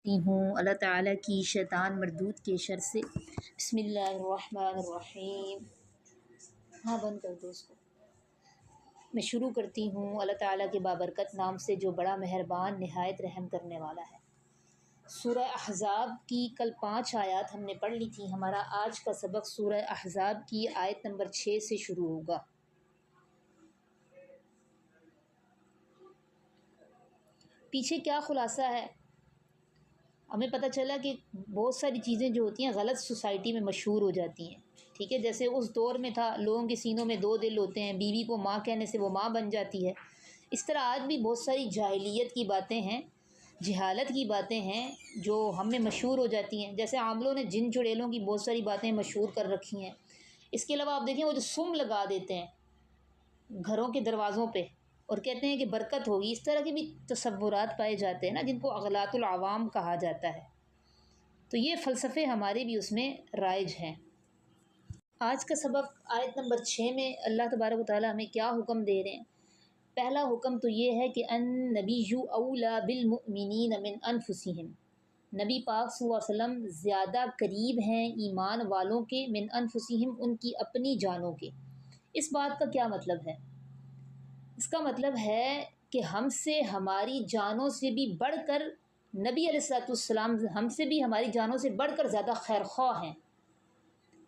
ہوں اللہ تعالیٰ کی شیطان مردود کے شر سے۔ بسم اللہ الرحمن الرحیم۔ ہاں بند کر دو اس کو۔ میں شروع کرتی ہوں اللہ تعالیٰ کے بابرکت نام سے جو بڑا مہربان نہایت رحم کرنے والا ہے۔ سورہ احزاب کی کل 5 آیات ہم نے پڑھ لی تھی۔ ہمارا آج کا سبق سورہ احزاب کی آیت نمبر 6 سے شروع ہوگا۔ پیچھے کیا خلاصہ ہے؟ ہمیں پتہ چلا کہ بہت ساری چیزیں جو ہوتی ہیں غلط سوسائٹی میں مشہور ہو جاتی ہیں، ٹھیک ہے۔ جیسے اس دور میں تھا لوگوں کے سینوں میں 2 دل ہوتے ہیں، بیوی کو ماں کہنے سے وہ ماں بن جاتی ہے۔ اس طرح آج بھی بہت ساری جاہلیت کی باتیں ہیں، جہالت کی باتیں ہیں جو ہم میں مشہور ہو جاتی ہیں۔ جیسے عاملوں نے جن چڑیلوں کی بہت ساری باتیں مشہور کر رکھی ہیں۔ اس کے علاوہ آپ دیکھیں وہ جو سم لگا دیتے ہیں گھروں کے دروازوں پہ اور کہتے ہیں کہ برکت ہوگی، اس طرح کے بھی تصورات پائے جاتے ہیں نا، جن کو اغلاط العوام کہا جاتا ہے۔ تو یہ فلسفے ہمارے بھی اس میں رائج ہیں۔ آج کا سبق آیت نمبر 6 میں اللہ تبارک و تعالیٰ ہمیں کیا حکم دے رہے ہیں؟ پہلا حکم تو یہ ہے کہ النبی اولیٰ بالمؤمنین من انفسہم، نبی پاک صلی اللہ علیہ وسلم زیادہ قریب ہیں ایمان والوں کے من انفسہم، ان کی اپنی جانوں کے۔ اس بات کا کیا مطلب ہے؟ اس کا مطلب ہے کہ ہم سے ہماری جانوں سے بھی بڑھ کر نبی علیہ السلام ہم سے بھی ہماری جانوں سے بڑھ کر زیادہ خیر خواہ ہیں،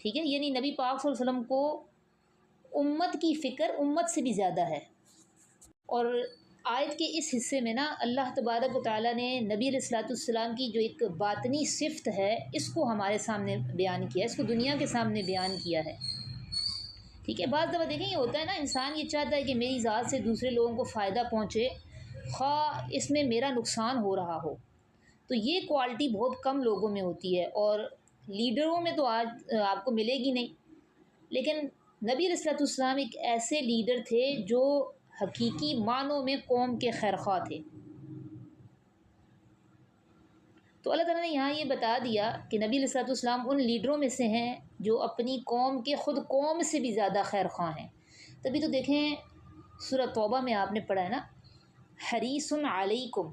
ٹھیک ہے۔ یعنی نبی پاک صلی اللہ علیہ وسلم کو امت کی فکر امت سے بھی زیادہ ہے۔ اور آیت کے اس حصے میں نا اللہ تبارک و تعالیٰ نے نبی علیہ السلام کی جو ایک باطنی صفت ہے اس کو ہمارے سامنے بیان کیا ہے، اس کو دنیا کے سامنے بیان کیا ہے، ٹھیک ہے۔ بعض دفعہ دیکھیں یہ ہوتا ہے نا، انسان یہ چاہتا ہے کہ میری ذات سے دوسرے لوگوں کو فائدہ پہنچے، خواہ اس میں میرا نقصان ہو رہا ہو۔ تو یہ کوالٹی بہت کم لوگوں میں ہوتی ہے اور لیڈروں میں تو آج آپ کو ملے گی نہیں۔ لیکن نبی علیہ السلام ایک ایسے لیڈر تھے جو حقیقی معنوں میں قوم کے خیرخواہ تھے۔ تو اللہ تعالیٰ نے یہاں یہ بتا دیا کہ نبی علیہ السلام ان لیڈروں میں سے ہیں جو اپنی قوم کے خود قوم سے بھی زیادہ خیرخواہ ہیں۔ تبھی تو دیکھیں سورہ توبہ میں آپ نے پڑھا ہے نا، حریص علیکم،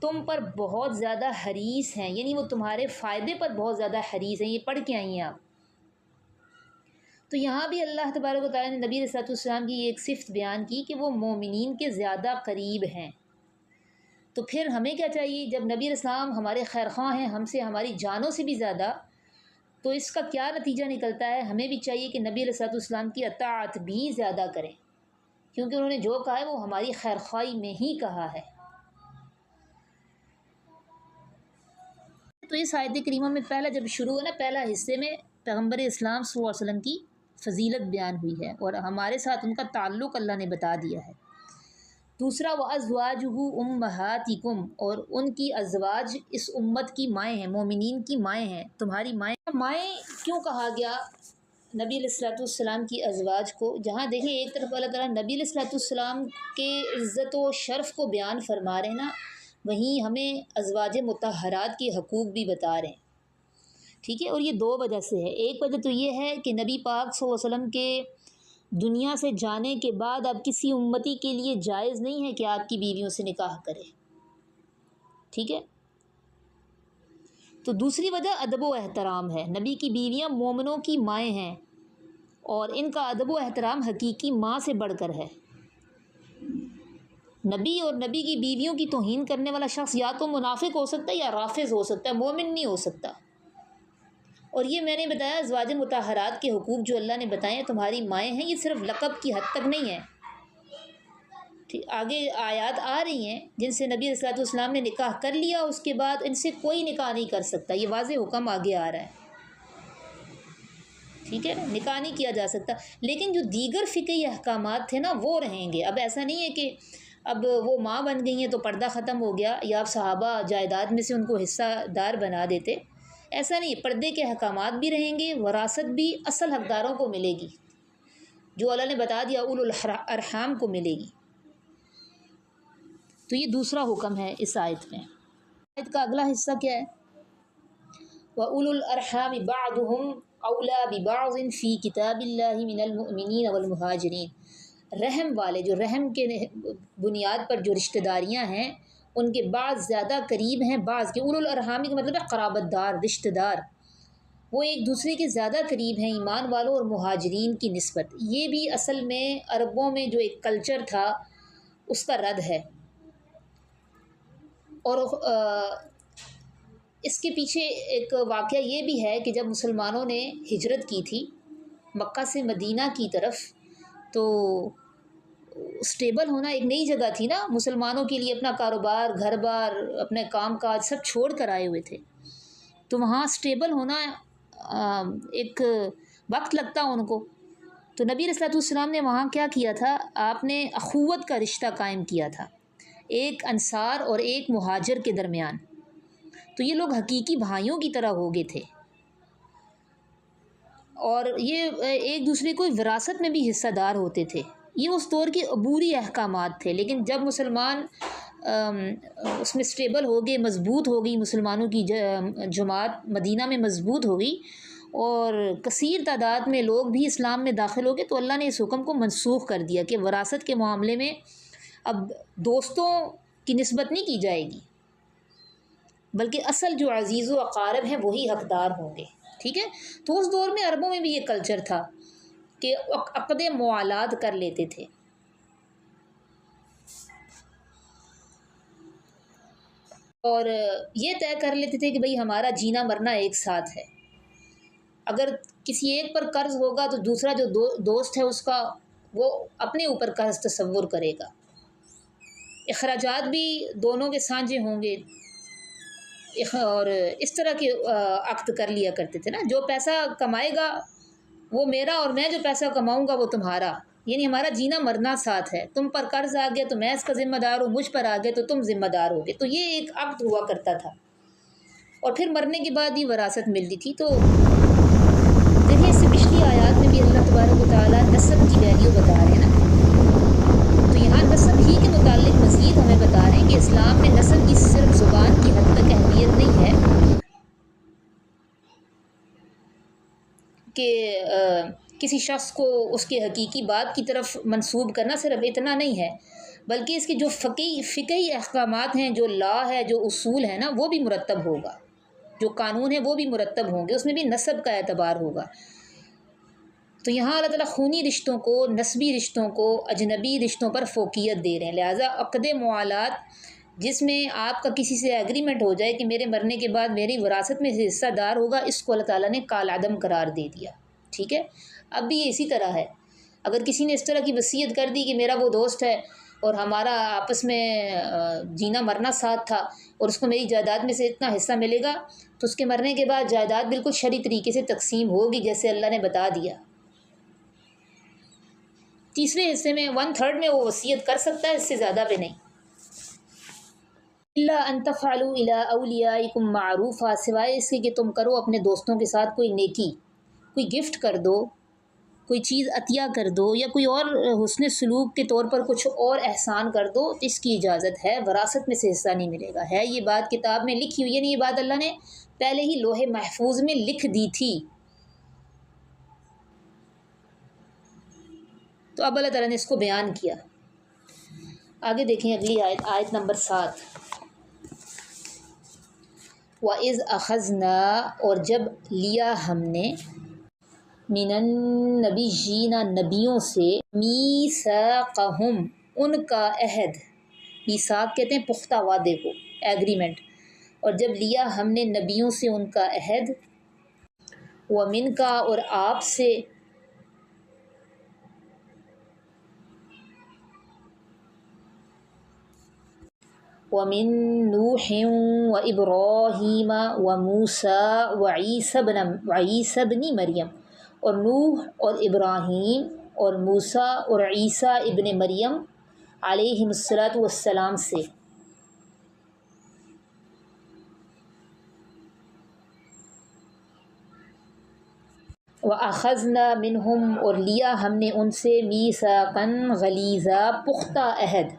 تم پر بہت زیادہ حریص ہیں، یعنی وہ تمہارے فائدے پر بہت زیادہ حریص ہیں۔ یہ پڑھ کے آئی ہیں آپ۔ تو یہاں بھی اللہ تبارک و تعالیٰ نے نبی علیہ السلام کی ایک صفت بیان کی کہ وہ مومنین کے زیادہ قریب ہیں۔ تو پھر ہمیں کیا چاہیے؟ جب نبی علیہ السلام ہمارے خیرخواہ ہیں، ہم سے ہماری جانوں سے بھی زیادہ، تو اس کا کیا نتیجہ نکلتا ہے؟ ہمیں بھی چاہیے کہ نبی علیہ السلام کی اطاعت بھی زیادہ کریں، کیونکہ انہوں نے جو کہا ہے وہ ہماری خیرخواہی میں ہی کہا ہے۔ تو اس آیت کریمہ میں پہلا جب شروع ہے نا، پہلا حصے میں پیغمبر اسلام صلی اللہ علیہ وسلم کی فضیلت بیان ہوئی ہے اور ہمارے ساتھ ان کا تعلق اللہ نے بتا دیا ہے۔ دوسرا وَأَزْوَاجُهُ أُمَّهَاتِكُمْ، اور ان کی ازواج اس امت کی مائیں ہیں، مومنین کی مائیں ہیں، تمہاری مائیں۔ مائیں کیوں کہا گیا نبی علیہ السلام کی ازواج کو؟ جہاں دیکھیں ایک طرف اللہ تعالیٰ نبی علیہ السلام کے عزت و شرف کو بیان فرما رہے ہیں نا، وہیں ہمیں ازواج مطہرات کے حقوق بھی بتا رہے ہیں، ٹھیک ہے۔ اور یہ 2 وجہ سے ہے۔ ایک وجہ تو یہ ہے کہ نبی پاک صلی اللہ علیہ وسلم کے دنیا سے جانے کے بعد اب کسی امتی کے لیے جائز نہیں ہے کہ آپ کی بیویوں سے نکاح کرے، ٹھیک ہے۔ تو دوسری وجہ ادب و احترام ہے۔ نبی کی بیویاں مومنوں کی مائیں ہیں اور ان کا ادب و احترام حقیقی ماں سے بڑھ کر ہے۔ نبی اور نبی کی بیویوں کی توہین کرنے والا شخص یا تو منافق ہو سکتا ہے یا رافض ہو سکتا ہے، مومن نہیں ہو سکتا۔ اور یہ میں نے بتایا ازواج مطہرات کے حقوق جو اللہ نے بتائے ہیں تمہاری مائیں ہیں، یہ صرف لقب کی حد تک نہیں ہے، آگے آیات آ رہی ہیں جن سے نبی علیہ السلام نے نکاح کر لیا، اس کے بعد ان سے کوئی نکاح نہیں کر سکتا۔ یہ واضح حکم آگے آ رہا ہے، ٹھیک ہے، نکاح نہیں کیا جا سکتا۔ لیکن جو دیگر فقہی احکامات تھے نا وہ رہیں گے۔ اب ایسا نہیں ہے کہ اب وہ ماں بن گئی ہیں تو پردہ ختم ہو گیا یا اب صحابہ جائیداد میں سے ان کو حصہ دار بنا دیتے، ایسا نہیں۔ پردے کے احکامات بھی رہیں گے، وراثت بھی اصل حقداروں کو ملے گی، جو اللہ نے بتا دیا اولو الارحام کو ملے گی۔ تو یہ دوسرا حکم ہے اس آیت میں۔ آیت کا اگلا حصہ کیا ہے؟ وَأُولُو الْأَرْحَامِ بَعْضُهُمْ أَوْلَىٰ بِبَعْضٍ فِي كِتَابِ اللَّهِ مِنَ الْمُؤْمِنِينَ وَالْمُهَاجِرِينَ، رحم والے جو رحم کے بنیاد پر جو رشتہ داریاں ہیں ان کے بعض زیادہ قریب ہیں بعض کے، اولو الارحامی کا مطلب ہے قرابت دار، رشتہ دار، وہ ایک دوسرے کے زیادہ قریب ہیں ایمان والوں اور مہاجرین کی نسبت۔ یہ بھی اصل میں عربوں میں جو ایک کلچر تھا اس کا رد ہے، اور اس کے پیچھے ایک واقعہ یہ بھی ہے کہ جب مسلمانوں نے ہجرت کی تھی مکہ سے مدینہ کی طرف، تو اسٹیبل ہونا ایک نئی جگہ تھی نا مسلمانوں کے لیے، اپنا کاروبار، گھر بار، اپنے کام کاج سب چھوڑ کر آئے ہوئے تھے، تو وہاں اسٹیبل ہونا ایک وقت لگتا ان کو۔ تو نبی علیہ الصلوۃ والسلام نے وہاں کیا کیا تھا، آپ نے اخوت کا رشتہ قائم کیا تھا ایک انصار اور ایک مہاجر کے درمیان، تو یہ لوگ حقیقی بھائیوں کی طرح ہو گئے تھے، اور یہ ایک دوسرے کو وراثت میں بھی حصہ دار ہوتے تھے۔ یہ اس دور کے عبوری احکامات تھے، لیکن جب مسلمان اس میں اسٹیبل ہو گئے، مضبوط ہو گئی، مسلمانوں کی جماعت مدینہ میں مضبوط ہو گئی اور کثیر تعداد میں لوگ بھی اسلام میں داخل ہو گئے، تو اللہ نے اس حکم کو منسوخ کر دیا کہ وراثت کے معاملے میں اب دوستوں کی نسبت نہیں کی جائے گی، بلکہ اصل جو عزیز و اقارب ہیں وہی حقدار ہوں گے، ٹھیک ہے۔ تو اس دور میں عربوں میں بھی یہ کلچر تھا کہ عقد موالات کر لیتے تھے، اور یہ طے کر لیتے تھے کہ بھئی ہمارا جینا مرنا ایک ساتھ ہے، اگر کسی ایک پر قرض ہوگا تو دوسرا جو دوست ہے اس کا وہ اپنے اوپر قرض تصور کرے گا، اخراجات بھی دونوں کے سانجھے ہوں گے، اور اس طرح کے عقد کر لیا کرتے تھے نا، جو پیسہ کمائے گا وہ میرا اور میں جو پیسہ کماؤں گا وہ تمہارا، یعنی ہمارا جینا مرنا ساتھ ہے، تم پر قرض آ گیا تو میں اس کا ذمہ دار ہوں، مجھ پر آ گیا تو تم ذمہ دار ہوگے، تو یہ ایک عقد ہوا کرتا تھا، اور پھر مرنے کے بعد یہ وراثت ملتی تھی۔ تو دیکھیں اس سے پچھلی آیات میں بھی اللہ تبارک و تعالیٰ نسب کی ویلیو بتا رہے ہیں نا، تو یہاں نسب ہی کے متعلق مزید ہمیں بتا رہے ہیں کہ اسلام میں نسب کی صرف زبان کی حد تک اہمیت نہیں ہے کہ کسی شخص کو اس کے حقیقی بات کی طرف منسوب کرنا صرف اتنا نہیں ہے، بلکہ اس کے جو فقہی احکامات ہیں، جو لا ہے، جو اصول ہیں نا، وہ بھی مرتب ہوگا، جو قانون ہے وہ بھی مرتب ہوں گے، اس میں بھی نسب کا اعتبار ہوگا۔ تو یہاں اللہ تعالیٰ خونی رشتوں کو، نسبی رشتوں کو اجنبی رشتوں پر فوقیت دے رہے ہیں، لہٰذا عقد موالات جس میں آپ کا کسی سے ایگریمنٹ ہو جائے کہ میرے مرنے کے بعد میری وراثت میں سے حصہ دار ہوگا، اس کو اللہ تعالیٰ نے کالعدم قرار دے دیا، ٹھیک ہے۔ اب بھی یہ اسی طرح ہے، اگر کسی نے اس طرح کی وصیت کر دی کہ میرا وہ دوست ہے اور ہمارا آپس میں جینا مرنا ساتھ تھا اور اس کو میری جائیداد میں سے اتنا حصہ ملے گا، تو اس کے مرنے کے بعد جائیداد بالکل شرعی طریقے سے تقسیم ہوگی جیسے اللہ نے بتا دیا، تیسرے حصے میں 1/3 میں وہ وصیت کر سکتا ہے، اس سے زیادہ بھی نہیں۔ الا ان تفعلوا الى اولیائکم معروفا، سوائے اس کے کہ تم کرو اپنے دوستوں کے ساتھ کوئی نیکی، کوئی گفٹ کر دو، کوئی چیز عطیہ کر دو، یا کوئی اور حسن سلوک کے طور پر کچھ اور احسان کر دو، اس کی اجازت ہے، وراثت میں سے حصہ نہیں ملے گا، ہے یہ بات کتاب میں لکھی ہوئی، یعنی یہ بات اللہ نے پہلے ہی لوح محفوظ میں لکھ دی تھی۔ تو اب اللہ تعالیٰ نے اس کو بیان کیا۔ آگے دیکھیں اگلی آیت، آیت نمبر 7۔ وَإِذْ أَخَذْنَا، اور جب لیا ہم نے، مِنَ النَّبِيِّينَ نبیوں سے، مِيثَاقَهُمْ ان کا عہد، میثاق کہتے ہیں پختہ وعدے کو، ایگریمنٹ، اور جب لیا ہم نے نبیوں سے ان کا عہد، وَمِنْكَ اور آپ سے، وَمِن نُوحٍ وَإِبْرَاهِيمَ وَمُوسَىٰ وَعِيسَىٰ ابْنِ مریم، اور نوح اور ابراہیم اور موسیٰ اور عیسیٰ ابن مریم علیہم السلام سے، وَأَخَذْنَا مِنْهُمْ اور لیا ہم نے ان سے، مِيثَاقًا غَلِيظًا پختہ عہد۔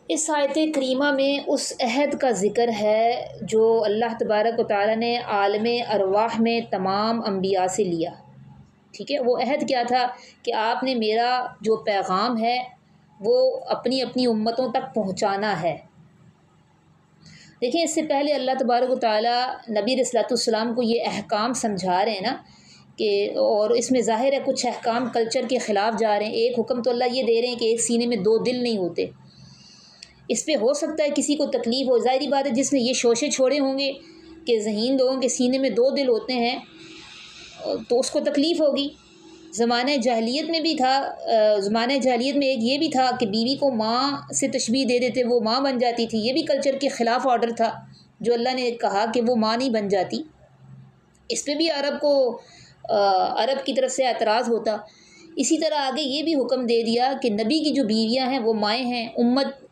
اس آیت کریمہ میں اس عہد کا ذکر ہے جو اللہ تبارک و تعالیٰ نے عالم ارواح میں تمام انبیاء سے لیا، ٹھیک ہے۔ وہ عہد کیا تھا کہ آپ نے میرا جو پیغام ہے وہ اپنی اپنی امتوں تک پہنچانا ہے۔ دیکھیں اس سے پہلے اللہ تبارک و تعالیٰ نبی علیہ الصلوۃ والسلام کو یہ احکام سمجھا رہے ہیں نا کہ، اور اس میں ظاہر ہے کچھ احکام کلچر کے خلاف جا رہے ہیں۔ ایک حکم تو اللہ یہ دے رہے ہیں کہ ایک سینے میں دو دل نہیں ہوتے، اس پہ ہو سکتا ہے کسی کو تکلیف ہو، ظاہری بات ہے جس نے یہ شوشے چھوڑے ہوں گے کہ ذہین لوگوں کے سینے میں دو دل ہوتے ہیں تو اس کو تکلیف ہوگی۔ زمانہ جاہلیت میں بھی تھا، زمانہ جاہلیت میں ایک یہ بھی تھا کہ بیوی کو ماں سے تشبیہ دے دیتے، وہ ماں بن جاتی تھی، یہ بھی کلچر کے خلاف آرڈر تھا جو اللہ نے کہا کہ وہ ماں نہیں بن جاتی۔ اس پہ بھی عرب کی طرف سے اعتراض ہوتا۔ اسی طرح آگے یہ بھی حکم دے دیا کہ نبی کی جو بیویاں ہیں وہ مائیں ہیں، امت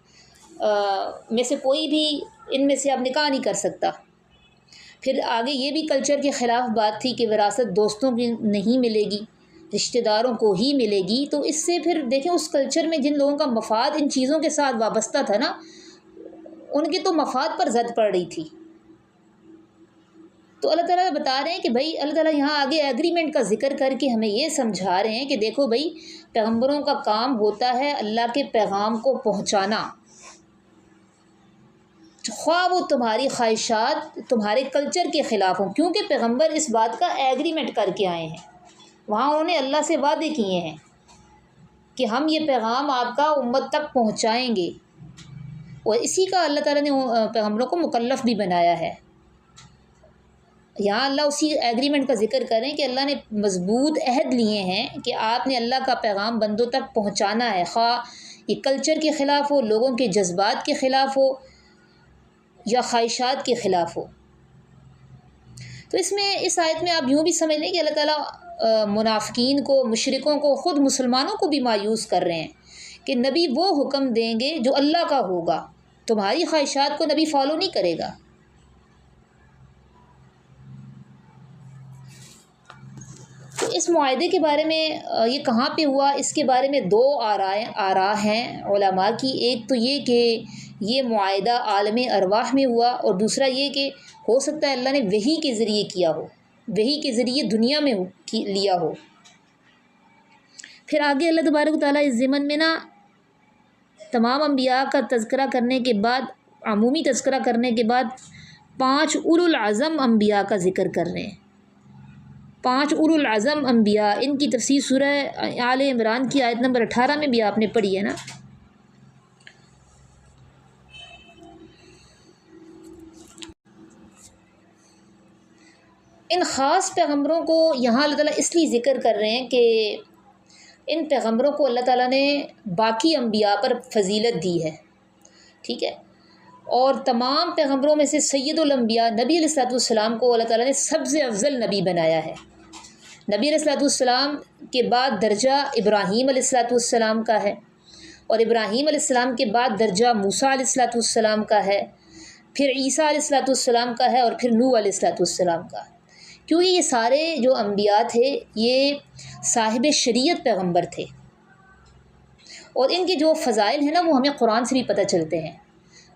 میں سے کوئی بھی ان میں سے اب نکاح نہیں کر سکتا۔ پھر آگے یہ بھی کلچر کے خلاف بات تھی کہ وراثت دوستوں کی نہیں ملے گی، رشتہ داروں کو ہی ملے گی۔ تو اس سے پھر دیکھیں اس کلچر میں جن لوگوں کا مفاد ان چیزوں کے ساتھ وابستہ تھا نا، ان کے تو مفاد پر زد پڑ رہی تھی۔ تو اللہ تعالیٰ بتا رہے ہیں کہ بھائی، اللہ تعالیٰ یہاں آگے ایگریمنٹ کا ذکر کر کے ہمیں یہ سمجھا رہے ہیں کہ دیکھو بھائی، پیغمبروں کا کام ہوتا ہے اللہ کے پیغام کو پہنچانا، خواہ وہ تمہاری خواہشات تمہارے کلچر کے خلاف ہوں، کیونکہ پیغمبر اس بات کا ایگریمنٹ کر کے آئے ہیں، وہاں انہوں نے اللہ سے وعدے کیے ہیں کہ ہم یہ پیغام آپ کا امت تک پہنچائیں گے، اور اسی کا اللہ تعالیٰ نے پیغمبروں کو مکلف بھی بنایا ہے۔ یہاں اللہ اسی ایگریمنٹ کا ذکر کریں کہ اللہ نے مضبوط عہد لیے ہیں کہ آپ نے اللہ کا پیغام بندوں تک پہنچانا ہے، خواہ یہ کلچر کے خلاف ہو، لوگوں کے جذبات کے خلاف ہو یا خواہشات کے خلاف ہو۔ تو اس آیت میں آپ یوں بھی سمجھ لیں کہ اللہ تعالیٰ منافقین کو، مشرکوں کو، خود مسلمانوں کو بھی مایوس کر رہے ہیں کہ نبی وہ حکم دیں گے جو اللہ کا ہوگا، تمہاری خواہشات کو نبی فالو نہیں کرے گا۔ تو اس معاہدے کے بارے میں یہ کہاں پہ ہوا، اس کے بارے میں دو آراء ہیں علماء کی۔ ایک تو یہ کہ یہ معاہدہ عالم ارواح میں ہوا، اور دوسرا یہ کہ ہو سکتا ہے اللہ نے وحی کے ذریعے کیا ہو، وحی کے ذریعے دنیا میں لیا ہو۔ پھر آگے اللہ تبارک و تعالیٰ اس ضمن میں نا تمام انبیاء کا تذکرہ کرنے کے بعد، عمومی تذکرہ کرنے کے بعد 5 اولو العزم انبیاء کا ذکر کر رہے ہیں۔ 5 اولو العزم انبیاء، ان کی تفسیر سورہ آل عمران کی آیت نمبر 18 میں بھی آپ نے پڑھی ہے نا۔ ان خاص پیغمبروں کو یہاں اللہ تعالیٰ اس لیے ذکر کر رہے ہیں کہ ان پیغمبروں کو اللہ تعالیٰ نے باقی انبیاء پر فضیلت دی ہے، ٹھیک ہے، اور تمام پیغمبروں میں سے سید الانبیاء نبی علیہ الصلوۃ والسلام کو اللہ تعالیٰ نے سب سے افضل نبی بنایا ہے۔ نبی علیہ الصلوۃ والسلام کے بعد درجہ ابراہیم علیہ الصلوۃ والسلام کا ہے، اور ابراہیم علیہ السلام کے بعد درجہ موسیٰ علیہ الصلوۃ والسلام کا ہے، پھر عیسیٰ علیہ الصلوۃ والسلام کا ہے، اور پھر نوح علیہ الصلوۃ والسلام کا ہے۔ کیونکہ یہ سارے جو انبیاء تھے یہ صاحب شریعت پیغمبر تھے، اور ان کے جو فضائل ہیں نا وہ ہمیں قرآن سے بھی پتہ چلتے ہیں،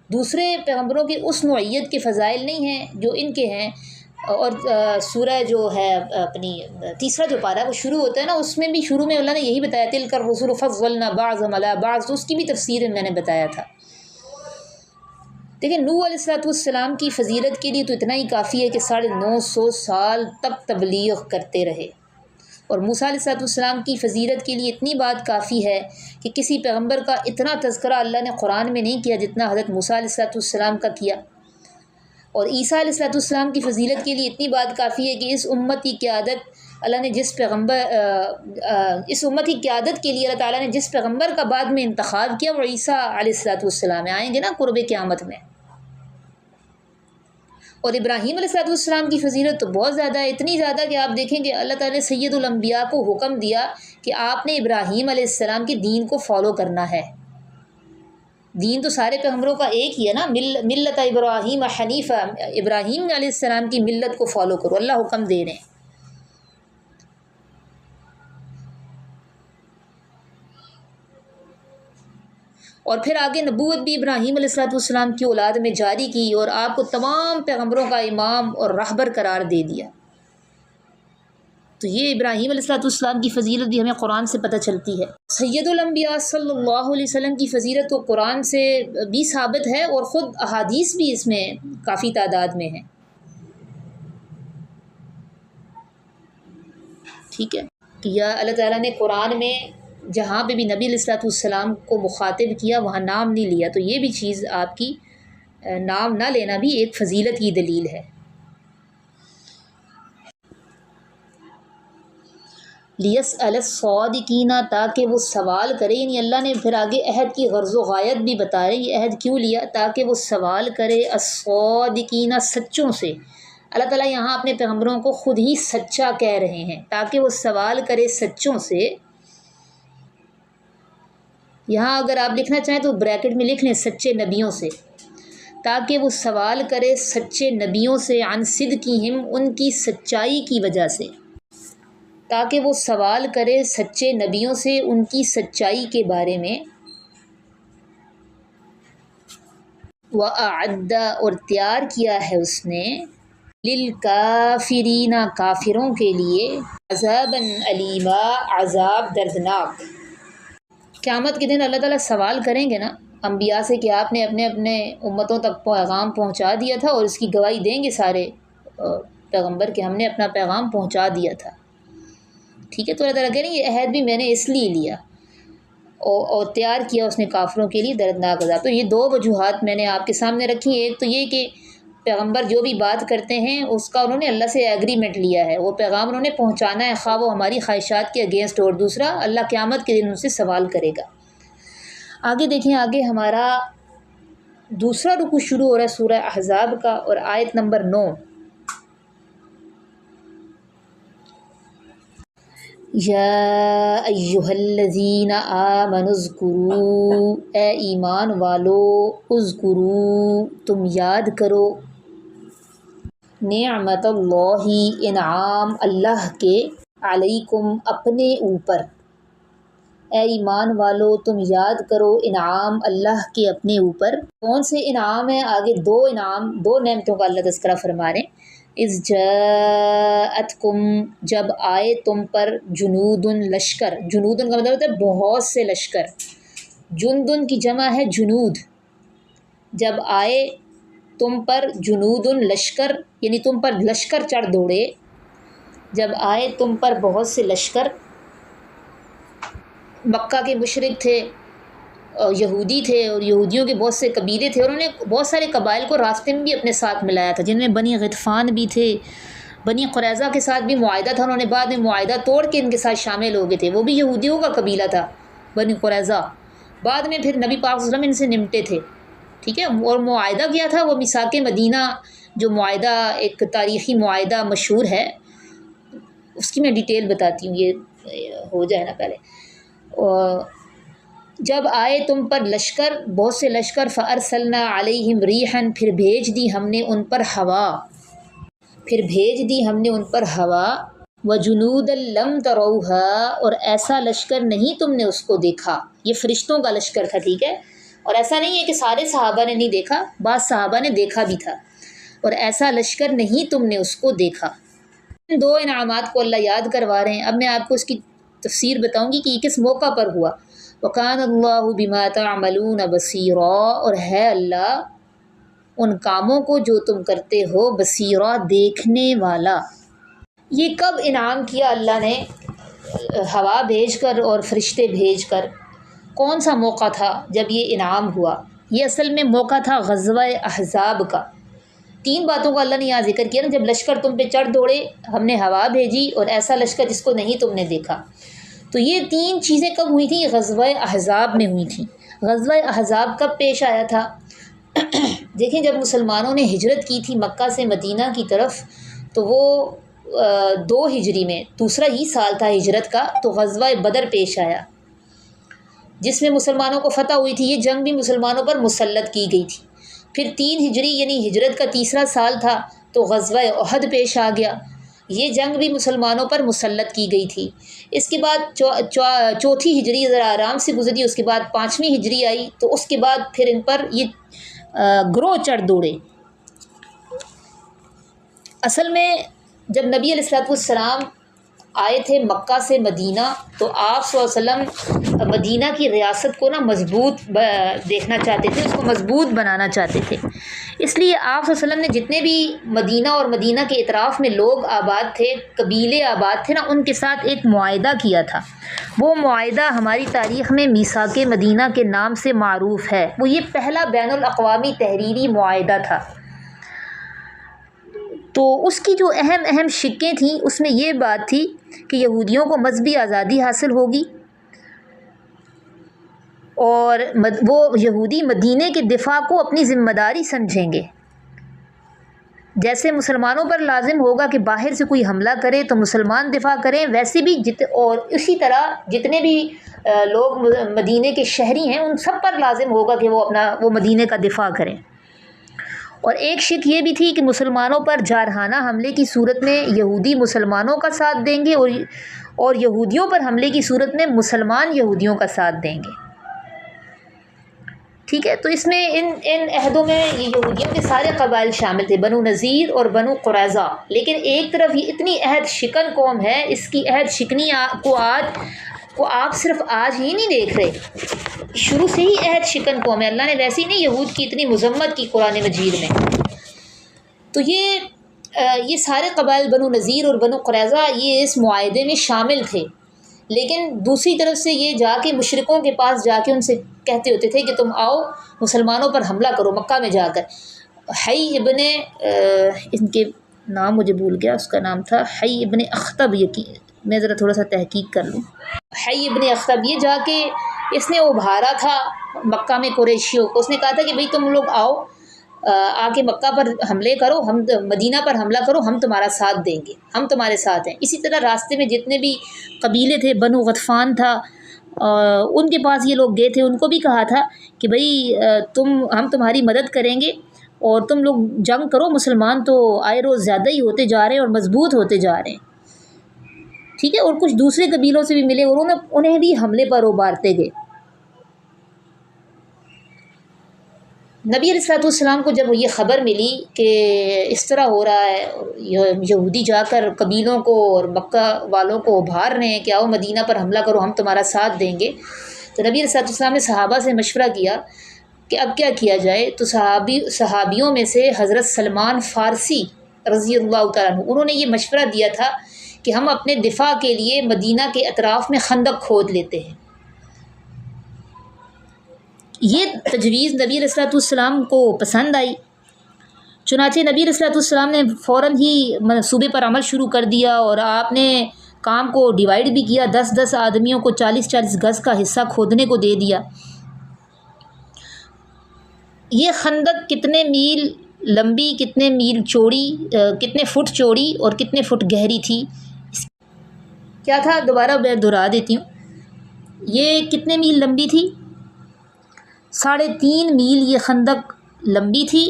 دوسرے پیغمبروں کے اس نوعیت کے فضائل نہیں ہیں جو ان کے ہیں۔ اور سورہ جو ہے اپنی تیسرا جو پارہ ہے وہ شروع ہوتا ہے نا، اس میں بھی شروع میں اللہ نے یہی بتایا تلک الرسل فضلنا بعضهم علی بعض، تو اس کی بھی تفسیر میں نے بتایا تھا۔ دیکھیں نوح علیہ الصلوۃ والسلام کی فضیلت کے لیے تو اتنا ہی کافی ہے کہ 950 سال تک تبلیغ کرتے رہے، اور موسیٰ علیہ الصلوۃ والسلام کی فضیلت کے لیے اتنی بات کافی ہے کہ کسی پیغمبر کا اتنا تذکرہ اللہ نے قرآن میں نہیں کیا جتنا حضرت موسیٰ علیہ الصلوۃ والسلام کا کیا، اور عیسیٰ علیہ الصلوۃ والسلام کی فضیلت کے لیے اتنی بات کافی ہے کہ اس امت کی قیادت اللہ نے اس امت کی قیادت کے لیے اللہ تعالیٰ نے جس پیغمبر کا بعد میں انتخاب کیا وہ عیسیٰ علیہ الصلوۃ والسلام آئیں گے نا قرب قیامت میں۔ اور ابراہیم علیہ الصلوۃ والسلام کی فضیلت تو بہت زیادہ ہے، اتنی زیادہ کہ آپ دیکھیں کہ اللہ تعالیٰ نے سید الانبیاء کو حکم دیا کہ آپ نے ابراہیم علیہ السلام کے دین کو فالو کرنا ہے۔ دین تو سارے پیغمبروں کا ایک ہی ہے نا، ملت ابراہیم حنیفہ، ابراہیم علیہ السلام کی ملت کو فالو کرو، اللہ حکم دے رہے ہیں۔ اور پھر آگے نبوت بھی ابراہیم علیہ الصلوۃ والسلام کی اولاد میں جاری کی، اور آپ کو تمام پیغمبروں کا امام اور رہبر قرار دے دیا۔ تو یہ ابراہیم علیہ السلام کی فضیلت بھی ہمیں قرآن سے پتہ چلتی ہے۔ سید الانبیاء صلی اللہ علیہ وسلم کی فضیلت تو قرآن سے بھی ثابت ہے اور خود احادیث بھی اس میں کافی تعداد میں ہیں، ٹھیک ہے، کہ یا اللہ تعالیٰ نے قرآن میں جہاں پہ بھی نبی علیہ السلام کو مخاطب کیا وہاں نام نہیں لیا، تو یہ بھی چیز آپ کی نام نہ لینا بھی ایک فضیلت کی دلیل ہے۔ لیسأل الصادقین، تاکہ وہ سوال کرے، یعنی اللہ نے پھر آگے عہد کی غرض و غایت بھی بتا رہے، یہ عہد کیوں لیا، تاکہ وہ سوال کرے الصادقین، سچوں سے۔ اللہ تعالیٰ یہاں اپنے پیغمبروں کو خود ہی سچا کہہ رہے ہیں، تاکہ وہ سوال کرے سچوں سے۔ یہاں اگر آپ لکھنا چاہیں تو بریکٹ میں لکھ لیں سچے نبیوں سے، تاکہ وہ سوال کرے سچے نبیوں سے، عن صدقہم، ان کی سچائی کی وجہ سے، تاکہ وہ سوال کرے سچے نبیوں سے ان کی سچائی کے بارے میں۔ وَأَعَدَّ، اور تیار کیا ہے اس نے، لِلْكَافِرِينَ، کافروں کے لیے، عَذَابًا أَلِيمًا، عذاب دردناک۔ قیامت کے دن اللہ تعالیٰ سوال کریں گے نا انبیاء سے کہ آپ نے اپنے اپنے امتوں تک پیغام پہنچا دیا تھا، اور اس کی گواہی دیں گے سارے پیغمبر کہ ہم نے اپنا پیغام پہنچا دیا تھا، ٹھیک ہے۔ تو اللہ تعالیٰ کہہ رہے ہیں یہ عہد بھی میں نے اس لیے لیا اور تیار کیا اس نے کافروں کے لیے دردناک عذاب۔ تو یہ دو وجوہات میں نے آپ کے سامنے رکھی ہیں، ایک تو یہ کہ پیغمبر جو بھی بات کرتے ہیں اس کا انہوں نے اللہ سے ایگریمنٹ لیا ہے، وہ پیغام انہوں نے پہنچانا ہے، خواہ وہ ہماری خواہشات کے اگینسٹ، اور دوسرا اللہ قیامت کے دن ان سے سوال کرے گا۔ آگے دیکھیں، آگے ہمارا دوسرا رکوع شروع ہو رہا ہے سورہ احزاب کا، اور آیت نمبر 9۔ یا ایہا الذین آمنوا اذکروا، اے ایمان والو، اذکروا، تم یاد کرو، نعمت اللہ، انعام اللہ کے، علیکم، اپنے اوپر، اے ایمان والو تم یاد کرو انعام اللہ کے اپنے اوپر۔ کون سے انعام ہیں؟ آگے دو انعام، دو نعمتوں کا اللہ تذکرہ فرما رہے ہیں۔ اذ جاءتکم، جب آئے تم پر، جنود، لشکر، جنودن کا مطلب ہوتا ہے بہت سے لشکر، جندن کی جمع ہے جنود، جب آئے تم پر جنود، لشکر، یعنی تم پر لشکر چڑھ دوڑے، جب آئے تم پر بہت سے لشکر۔ مکہ کے مشرک تھے، یہودی تھے، اور یہودیوں کے بہت سے قبیلے تھے، اور انہوں نے بہت سارے قبائل کو راستے میں بھی اپنے ساتھ ملایا تھا، جن میں بنی غطفان بھی تھے، بنی قریظہ کے ساتھ بھی معاہدہ تھا، انہوں نے بعد میں معاہدہ توڑ کے ان کے ساتھ شامل ہو گئے تھے، وہ بھی یہودیوں کا قبیلہ تھا بنی قریظہ، بعد میں پھر نبی پاک صلی اللہ علیہ وسلم ان سے نمٹے تھے، ٹھیک ہے۔ اور معاہدہ کیا تھا؟ وہ میثاق مدینہ، جو معاہدہ ایک تاریخی معاہدہ مشہور ہے، اس کی میں ڈیٹیل بتاتی ہوں، یہ ہو جائے نا پہلے۔ جب آئے تم پر لشکر، بہت سے لشکر، فَأَرْسَلْنَا عَلَيْهِمْ رِيحًا، پھر بھیج دی ہم نے ان پر ہوا، پھر بھیج دی ہم نے ان پر ہوا، وَجُنُودًا لَمْ تَرَوْهَا، اور ایسا لشکر نہیں تم نے اس کو دیکھا، یہ فرشتوں کا لشکر تھا، ٹھیک ہے، اور ایسا نہیں ہے کہ سارے صحابہ نے نہیں دیکھا، بعض صحابہ نے دیکھا بھی تھا، اور ایسا لشکر نہیں تم نے اس کو دیکھا۔ ان دو انعامات کو اللہ یاد کروا رہے ہیں۔ اب میں آپ کو اس کی تفسیر بتاؤں گی کہ یہ کس موقع پر ہوا۔ وَكَانَ اللَّهُ بِمَا تَعْمَلُونَ بَصِيرًا، اور ہے اللہ ان کاموں کو جو تم کرتے ہو، بصیرا، دیکھنے والا۔ یہ کب انعام کیا اللہ نے؟ ہوا بھیج کر اور فرشتے بھیج کر۔ کون سا موقع تھا جب یہ انعام ہوا؟ یہ اصل میں موقع تھا غزوہ احزاب کا۔ تین باتوں کا اللہ نے یہاں ذکر کیا نا، جب لشکر تم پہ چڑھ دوڑے، ہم نے ہوا بھیجی، اور ایسا لشکر جس کو نہیں تم نے دیکھا۔ تو یہ تین چیزیں کب ہوئی تھیں؟ غزوہ احزاب میں ہوئی تھیں۔ غزوہ احزاب کب پیش آیا تھا؟ دیکھیں، جب مسلمانوں نے ہجرت کی تھی مکہ سے مدینہ کی طرف، تو وہ 2 ہجری میں، دوسرا ہی سال تھا ہجرت کا، تو غزوہ بدر پیش آیا، جس میں مسلمانوں کو فتح ہوئی تھی۔ یہ جنگ بھی مسلمانوں پر مسلط کی گئی تھی۔ پھر 3 ہجری یعنی ہجرت کا تیسرا سال تھا، تو غزوہ احد پیش آ گیا، یہ جنگ بھی مسلمانوں پر مسلط کی گئی تھی۔ اس کے بعد چوتھی ہجری ذرا آرام سے گزری، اس کے بعد 5ویں ہجری آئی، تو اس کے بعد پھر ان پر یہ گروہ چڑھ دوڑے۔ اصل میں جب نبی علیہ السلام آئے تھے مکہ سے مدینہ، تو آپ صلی اللہ علیہ وسلم مدینہ کی ریاست کو نا مضبوط دیکھنا چاہتے تھے، اس کو مضبوط بنانا چاہتے تھے۔ اس لیے آپ صلی اللہ علیہ وسلم نے جتنے بھی مدینہ اور مدینہ کے اطراف میں لوگ آباد تھے، قبیلے آباد تھے نا، ان کے ساتھ ایک معاہدہ کیا تھا۔ وہ معاہدہ ہماری تاریخ میں میثاق مدینہ کے نام سے معروف ہے۔ وہ یہ پہلا بین الاقوامی تحریری معاہدہ تھا۔ تو اس کی جو اہم شقیں تھیں، اس میں یہ بات تھی کہ یہودیوں کو مذہبی آزادی حاصل ہوگی، اور وہ یہودی مدینے کے دفاع کو اپنی ذمہ داری سمجھیں گے۔ جیسے مسلمانوں پر لازم ہوگا کہ باہر سے کوئی حملہ کرے تو مسلمان دفاع کریں، ویسے بھی اور اسی طرح جتنے بھی لوگ مدینے کے شہری ہیں ان سب پر لازم ہوگا کہ وہ مدینے کا دفاع کریں۔ اور ایک شق یہ بھی تھی کہ مسلمانوں پر جارحانہ حملے کی صورت میں یہودی مسلمانوں کا ساتھ دیں گے، اور یہودیوں پر حملے کی صورت میں مسلمان یہودیوں کا ساتھ دیں گے۔ ٹھیک ہے، تو اس میں ان عہدوں میں یہ یہودیوں کے سارے قبائل شامل تھے، بنو نذیر اور بنو قریظہ۔ لیکن ایک طرف یہ اتنی عہد شکن قوم ہے، اس کی عہد شکنی کو آپ صرف آج ہی نہیں دیکھ رہے، شروع سے ہی عہد شکن قوم ہے۔ اللہ نے ویسے ہی نہیں یہود کی اتنی مذمت کی قرآن مجید میں۔ تو یہ سارے قبائل بنو نذیر اور بنو قریظہ یہ اس معاہدے میں شامل تھے، لیکن دوسری طرف سے یہ جا کے مشرکوں کے پاس جا کے ان سے کہتے ہوتے تھے کہ تم آؤ مسلمانوں پر حملہ کرو مکہ میں جا کر۔ حی ابن ان کے نام مجھے بھول گیا، اس کا نام تھا حی ابن اخطب، میں ذرا تھوڑا سا تحقیق کر لوں۔ حی ابن اخطب یہ جا کے اس نے ابھارا تھا مکہ میں قریشیوں کو، اس نے کہا تھا کہ بھئی تم لوگ آؤ، آ کے مکہ پر حملے کرو، ہم مدینہ پر حملہ کرو، ہم تمہارا ساتھ دیں گے، ہم تمہارے ساتھ ہیں۔ اسی طرح راستے میں جتنے بھی قبیلے تھے، بنو غطفان تھا، ان کے پاس یہ لوگ گئے تھے، ان کو بھی کہا تھا کہ بھئی ہم تمہاری مدد کریں گے اور تم لوگ جنگ کرو، مسلمان تو آئے روز زیادہ ہی ہوتے جا رہے ہیں اور مضبوط ہوتے جا رہے ہیں۔ ٹھیک ہے، اور کچھ دوسرے قبیلوں سے بھی ملے اور انہیں بھی حملے پر ابھارتے گئے۔ نبی علیہ السلام کو جب یہ خبر ملی کہ اس طرح ہو رہا ہے، یہودی جا کر قبیلوں کو اور مکہ والوں کو ابھار رہے ہیں کہ آؤ مدینہ پر حملہ کرو، ہم تمہارا ساتھ دیں گے، تو نبی علیہ السلام نے صحابہ سے مشورہ کیا کہ اب کیا کیا جائے۔ تو صحابیوں میں سے حضرت سلمان فارسی رضی اللہ تعالیٰ عنہ، انہوں نے یہ مشورہ دیا تھا کہ ہم اپنے دفاع کے لیے مدینہ کے اطراف میں خندق کھود لیتے ہیں۔ یہ تجویز نبی علیہ السلام کو پسند آئی، چنانچہ نبی علیہ السلام نے فوراً ہی منصوبے پر عمل شروع کر دیا، اور آپ نے کام کو ڈیوائیڈ بھی کیا، 10 آدمیوں کو 40 گز کا حصہ کھودنے کو دے دیا۔ یہ خندق کتنے میل لمبی، کتنے میل چوڑی، کتنے فٹ چوڑی اور کتنے فٹ گہری تھی؟ کیا تھا، دوبارہ میں دہرا دیتی ہوں۔ یہ کتنے میل لمبی تھی؟ 3.5 میل یہ خندق لمبی تھی،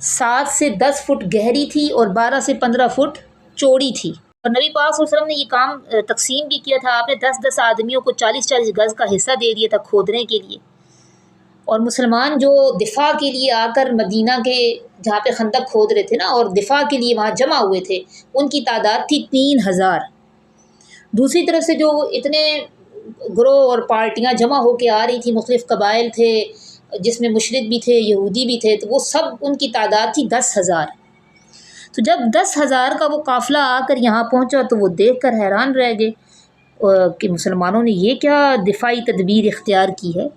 7 سے 10 فٹ گہری تھی اور 12 سے 15 فٹ چوڑی تھی۔ اور نبی پاک صلی اللہ علیہ وسلم نے یہ کام تقسیم بھی کیا تھا، آپ نے 10 آدمیوں کو 40 گز کا حصہ دے دیا تھا کھودنے کے لیے، اور مسلمان جو دفاع کے لیے آ کر مدینہ کے جہاں پہ خندق کھود رہے تھے نا، اور دفاع کے لیے وہاں جمع ہوئے تھے، ان کی تعداد تھی 3000۔ دوسری طرف سے جو اتنے گروہ اور پارٹیاں جمع ہو کے آ رہی تھیں، مختلف قبائل تھے جس میں مشرک بھی تھے، یہودی بھی تھے، تو وہ سب ان کی تعداد تھی 10,000۔ تو جب 10,000 کا وہ قافلہ آ کر یہاں پہنچا تو وہ دیکھ کر حیران رہ گئے کہ مسلمانوں نے یہ کیا دفاعی تدبیر اختیار کی ہے۔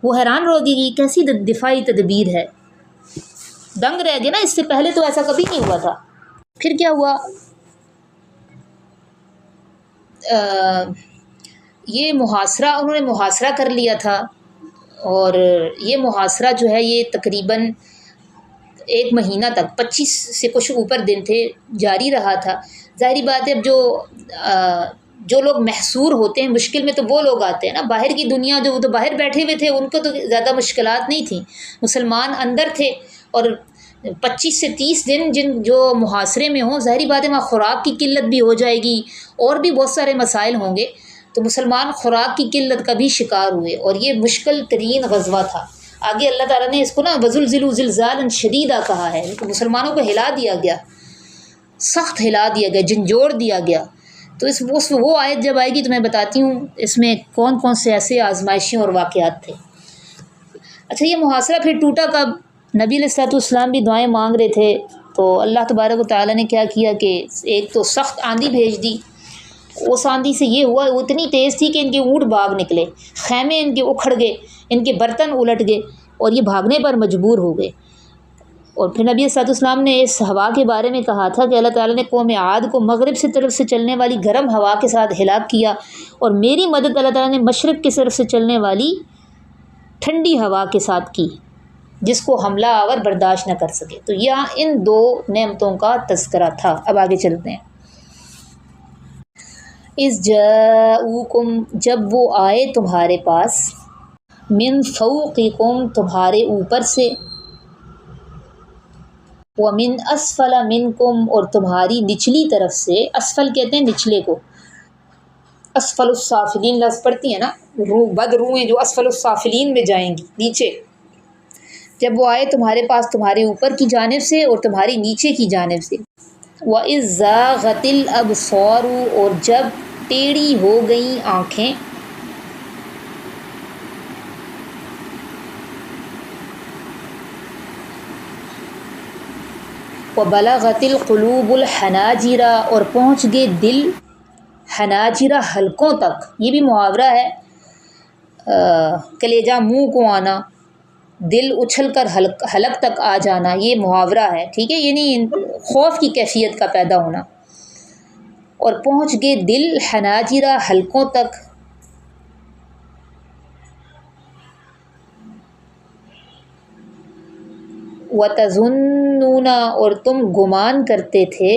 وہ حیران رہ گئی کہ کیسی دفاعی تدبیر ہے، دنگ رہ گئے نا، اس سے پہلے تو ایسا کبھی نہیں ہوا تھا۔ پھر کیا ہوا، یہ انہوں نے محاصرہ کر لیا تھا، اور یہ محاصرہ جو ہے یہ تقریباً 1 مہینہ تک، 25 سے کچھ اوپر دن تھے، جاری رہا تھا۔ ظاہری بات ہے، اب جو لوگ محصور ہوتے ہیں مشکل میں تو وہ لوگ آتے ہیں نا، باہر کی دنیا وہ تو باہر بیٹھے ہوئے تھے، ان کو تو زیادہ مشکلات نہیں تھیں، مسلمان اندر تھے، اور 25 سے 30 دن جو محاصرے میں ہوں، ظاہری بات ہے وہاں خوراک کی قلت بھی ہو جائے گی، اور بھی بہت سارے مسائل ہوں گے، تو مسلمان خوراک کی قلت کا بھی شکار ہوئے، اور یہ مشکل ترین غزوہ تھا۔ آگے اللہ تعالیٰ نے اس کو نا وَزُلْزِلُوا زِلْزَالًا شَدِیدًا کہا ہے، تو مسلمانوں کو ہلا دیا گیا، سخت ہلا دیا گیا، جھنجھوڑ دیا گیا۔ تو وہ آیت جب آئے گی تو میں بتاتی ہوں اس میں کون کون سے ایسے آزمائشیں اور واقعات تھے۔ اچھا، یہ محاصرہ پھر ٹوٹا کب؟ نبی علیہ الصلوۃ والسلام بھی دعائیں مانگ رہے تھے تو اللہ تبارک و تعالیٰ نے کیا کیا کہ ایک تو سخت آندھی بھیج دی۔ اس آندھی سے یہ ہوا، وہ اتنی تیز تھی کہ ان کے اونٹ بھاگ نکلے، خیمے ان کے اکھڑ گئے، ان کے برتن الٹ گئے اور یہ بھاگنے پر مجبور ہو گئے۔ اور پھر نبی صلی اللہ علیہ وسلم نے اس ہوا کے بارے میں کہا تھا کہ اللہ تعالیٰ نے قوم عاد کو مغرب سے طرف سے چلنے والی گرم ہوا کے ساتھ ہلاک کیا، اور میری مدد اللہ تعالیٰ نے مشرق کی طرف سے چلنے والی ٹھنڈی ہوا کے ساتھ کی جس کو حملہ آور برداشت نہ کر سکے۔ تو یہاں ان دو نعمتوں کا تذکرہ تھا۔ اب آگے چلتے ہیں۔ اذ جاؤکم، جب وہ آئے تمہارے پاس، من فوقکم، تمہارے اوپر سے، ومن اسفل منکم، اور تمہاری نچلی طرف سے۔ اسفل کہتے ہیں نچلے کو، اسفل السافلین لفظ پڑھتی ہیں نا، بد روحیں جو اسفل السافلین میں جائیں گی، نیچے۔ جب وہ آئے تمہارے پاس تمہارے اوپر کی جانب سے اور تمہاری نیچے کی جانب سے۔ وَإِذْ زَاغَتِ الْأَبْصَارُ، اور جب ٹیڑھی ہو گئیں آنکھیں۔ وَبَلَغَتِ الْقُلُوبُ الْحَنَاجِرَ، اور پہنچ گئے دل حناجرہ، حلقوں تک۔ یہ بھی محاورہ ہے، کلیجہ منہ کو آنا، دل اچھل کر حلق تک آ جانا، یہ محاورہ ہے، ٹھیک ہے، یعنی خوف کی کیفیت کا پیدا ہونا۔ اور پہنچ گئے دل حناجرہ، حلقوں تک۔ وَتَظُنُّونَ، اور تم گمان کرتے تھے،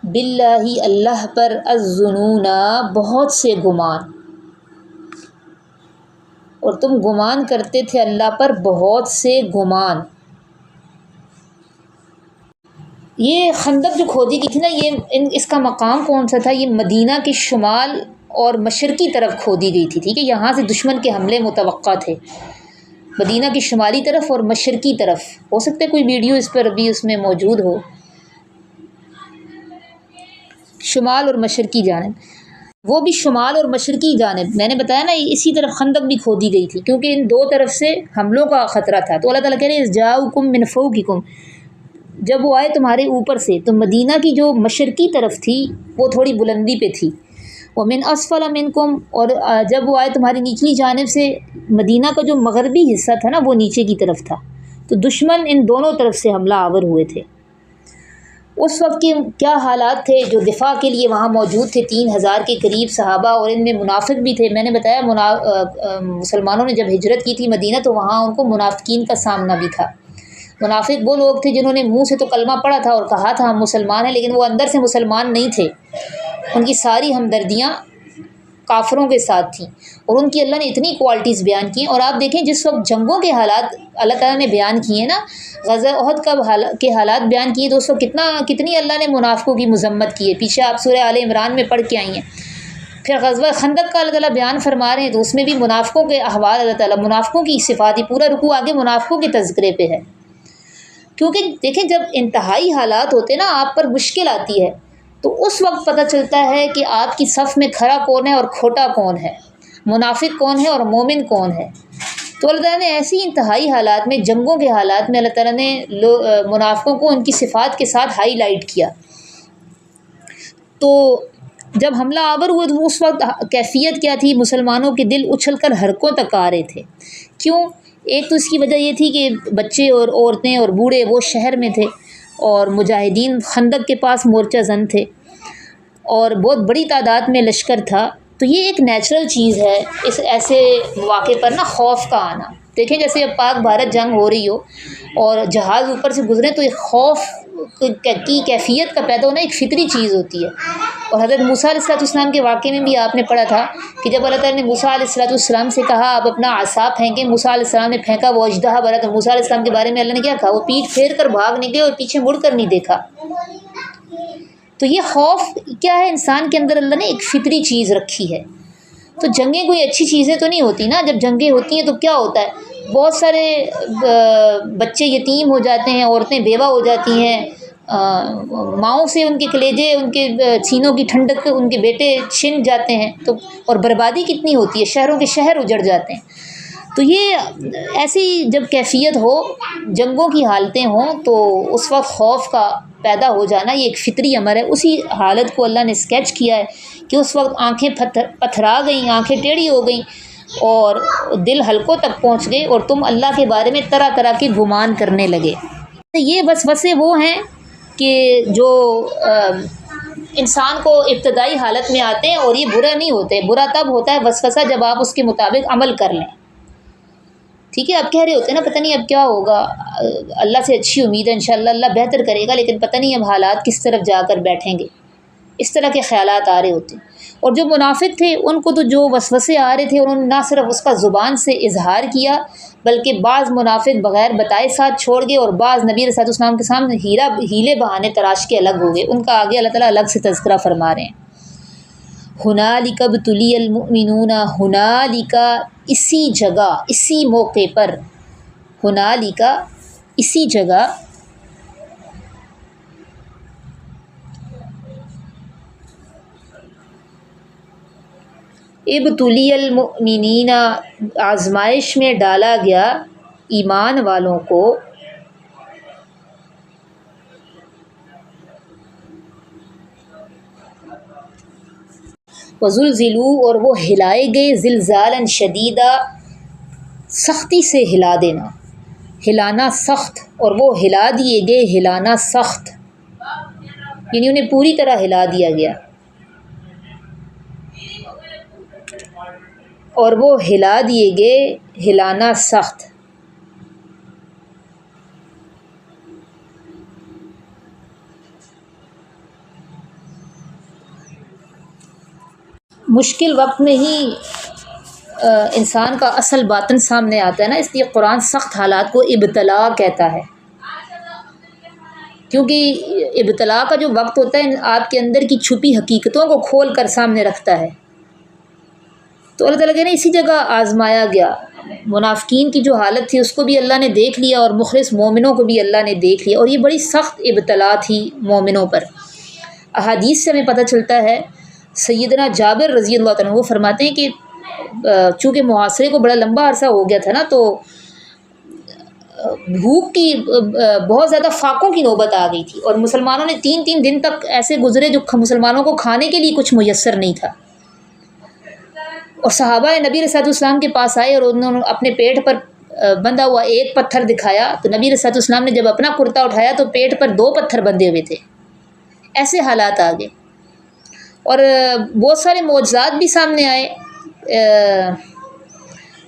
باللہ، اللہ پر، الظنون، بہت سے گمان، اور تم گمان کرتے تھے اللہ پر بہت سے گمان۔ یہ خندق جو کھودی گئی تھی نا، یہ اس کا مقام کون سا تھا؟ یہ مدینہ کے شمال اور مشرقی طرف کھودی گئی تھی، ٹھیک ہے، یہاں سے دشمن کے حملے متوقع تھے، مدینہ کی شمالی طرف اور مشرقی طرف۔ ہو سکتا ہے کوئی ویڈیو اس پر ابھی اس میں موجود ہو، شمال اور مشرقی جانب، وہ بھی شمال اور مشرقی جانب میں نے بتایا نا، اسی طرف خندق بھی کھودی گئی تھی کیونکہ ان دو طرف سے حملوں کا خطرہ تھا۔ تو اللہ تعالیٰ کہہ رہے ہیں جاؤکم من فوقکم، جب وہ آئے تمہارے اوپر سے، تو مدینہ کی جو مشرقی طرف تھی وہ تھوڑی بلندی پہ تھی، ومن اسفل منکم، اور جب وہ آئے تمہاری نچلی جانب سے، مدینہ کا جو مغربی حصہ تھا نا وہ نیچے کی طرف تھا، تو دشمن ان دونوں طرف سے حملہ آور ہوئے تھے۔ اس وقت کے کیا حالات تھے؟ جو دفاع کے لیے وہاں موجود تھے 3000 کے قریب صحابہ، اور ان میں منافق بھی تھے۔ میں نے بتایا مسلمانوں نے جب ہجرت کی تھی مدینہ تو وہاں ان کو منافقین کا سامنا بھی تھا۔ منافق وہ لوگ تھے جنہوں نے منہ سے تو کلمہ پڑھا تھا اور کہا تھا ہم مسلمان ہیں، لیکن وہ اندر سے مسلمان نہیں تھے، ان کی ساری ہمدردیاں کافروں کے ساتھ تھیں، اور ان کی اللہ نے اتنی کوالٹیز بیان کی ہیں۔ اور آپ دیکھیں جس وقت جنگوں کے حالات اللہ تعالیٰ نے بیان کیے ہیں نا، غزوہ احد کے حالات بیان کیے، تو اس وقت کتنی اللہ نے منافقوں کی مذمت کی ہے، پیچھے آپ سورہ آل عمران میں پڑھ کے آئی ہیں۔ پھر غزوہ خندق کا اللہ تعالیٰ بیان فرما رہے ہیں تو اس میں بھی منافقوں کے احوال، اللہ تعالیٰ منافقوں کی صفات، ہی پورا رکوع آگے منافقوں کے تذکرے پہ ہے، کیونکہ دیکھیں جب انتہائی حالات ہوتے ہیں نا، آپ پر مشکل آتی ہے تو اس وقت پتہ چلتا ہے کہ آپ کی صف میں کھڑا کون ہے اور کھوٹا کون ہے، منافق کون ہے اور مومن کون ہے۔ تو اللہ تعالیٰ نے ایسی انتہائی حالات میں، جنگوں کے حالات میں، اللہ تعالیٰ نے منافقوں کو ان کی صفات کے ساتھ ہائی لائٹ کیا۔ تو جب حملہ آور ہوئے تو اس وقت کیفیت کیا تھی؟ مسلمانوں کے دل اچھل کر حلقوں تک آ رہے تھے۔ کیوں؟ ایک تو اس کی وجہ یہ تھی کہ بچے اور عورتیں اور بوڑھے وہ شہر میں تھے، اور مجاہدین خندق کے پاس مورچہ زن تھے، اور بہت بڑی تعداد میں لشکر تھا۔ تو یہ ایک نیچرل چیز ہے اس ایسے مواقع پر نا، خوف کا آنا۔ دیکھیں جیسے اب پاک بھارت جنگ ہو رہی ہو اور جہاز اوپر سے گزرے تو ایک خوف کی کیفیت کا پیدا ہونا ایک فطری چیز ہوتی ہے۔ اور حضرت موسیٰ علیہ السلام کے واقعے میں بھی آپ نے پڑھا تھا کہ جب اللہ تعالیٰ نے موسیٰ علیہ السلام سے کہا آپ اپنا عصا پھینکیں، موسیٰ علیہ السلام نے پھینکا، وہ اژدہا بنا، تو موسیٰ علیہ السلام کے بارے میں اللہ نے کیا کہا؟ وہ پیٹھ پھیر کر بھاگ نکلے اور پیچھے مڑ کر نہیں دیکھا۔ تو یہ خوف کیا ہے؟ انسان کے اندر اللہ نے ایک فطری چیز رکھی ہے۔ تو جنگیں کوئی اچھی چیزیں تو نہیں ہوتی نا، جب جنگیں ہوتی ہیں تو کیا ہوتا ہے؟ بہت سارے بچے یتیم ہو جاتے ہیں، عورتیں بیوہ ہو جاتی ہیں، ماؤں سے ان کے کلیجے، ان کے سینوں کی ٹھنڈک، ان کے بیٹے چھن جاتے ہیں، تو اور بربادی کتنی ہوتی ہے، شہروں کے شہر اجڑ جاتے ہیں۔ تو یہ ایسی جب کیفیت ہو، جنگوں کی حالتیں ہوں، تو اس وقت خوف کا پیدا ہو جانا یہ ایک فطری امر ہے۔ اسی حالت کو اللہ نے اسکیچ کیا ہے کہ اس وقت آنکھیں پتھرا گئیں، آنکھیں ٹیڑھی ہو گئیں اور دل حلقوں تک پہنچ گئے، اور تم اللہ کے بارے میں طرح طرح کے گمان کرنے لگے۔ یہ وسوسے وہ ہیں کہ جو انسان کو ابتدائی حالت میں آتے ہیں، اور یہ برا نہیں ہوتے۔ برا تب ہوتا ہے وسوسہ جب آپ اس کے مطابق عمل کر لیں، ٹھیک ہے۔ آپ کہہ رہے ہوتے ہیں نا پتہ نہیں اب کیا ہوگا، اللہ سے اچھی امید ہے انشاءاللہ اللہ بہتر کرے گا، لیکن پتہ نہیں اب حالات کس طرف جا کر بیٹھیں گے، اس طرح کے خیالات آ رہے ہوتے ہیں۔ اور جو منافق تھے ان کو تو جو وسوسے آ رہے تھے انہوں نے نہ صرف اس کا زبان سے اظہار کیا، بلکہ بعض منافق بغیر بتائے ساتھ چھوڑ گئے، اور بعض نبی علیہ السلام کے سامنے ہیلے بہانے تراش کے الگ ہو گئے۔ ان کا آگے اللہ تعالیٰ الگ سے تذکرہ فرما رہے ہیں۔ ہنالک ابتلی المؤمنون، ہنالک اسی جگہ، اسی موقع پر، ہنالک اسی جگہ، ابتلی المؤمنین آزمائش میں ڈالا گیا ایمان والوں کو، وزلزلوا اور وہ ہلائے گئے، زلزالا شدیدا سختی سے ہلا دینا، ہلانا سخت، اور وہ ہلا دیے گئے ہلانا سخت، یعنی انہیں پوری طرح ہلا دیا گیا، اور وہ ہلا دیے گئے ہلانا سخت۔ مشکل وقت میں ہی انسان کا اصل باطن سامنے آتا ہے نا، اس لیے قرآن سخت حالات کو ابتلا کہتا ہے، کیونکہ ابتلا کا جو وقت ہوتا ہے آپ کے اندر کی چھپی حقیقتوں کو کھول کر سامنے رکھتا ہے۔ تو اللہ تعالیٰ کہہ رہے ہیں اسی جگہ آزمایا گیا، منافقین کی جو حالت تھی اس کو بھی اللہ نے دیکھ لیا، اور مخلص مومنوں کو بھی اللہ نے دیکھ لیا، اور یہ بڑی سخت ابتلا تھی مومنوں پر۔ احادیث سے ہمیں پتہ چلتا ہے، سیدنا جابر رضی اللہ عنہ وہ فرماتے ہیں کہ چونکہ محاصرے کو بڑا لمبا عرصہ ہو گیا تھا نا، تو بھوک کی بہت زیادہ فاقوں کی نوبت آ گئی تھی، اور مسلمانوں نے 3 دن تک ایسے گزرے جو مسلمانوں کو کھانے کے لیے کچھ میسر نہیں تھا، اور صحابہ نبی علیہ السلام کے پاس آئے اور انہوں نے اپنے پیٹ پر بندھا ہوا ایک پتھر دکھایا، تو نبی علیہ السلام نے جب اپنا کرتا اٹھایا تو پیٹ پر 2 پتھر بندھے ہوئے تھے۔ ایسے حالات آ گئے، اور بہت سارے معجزات بھی سامنے آئے۔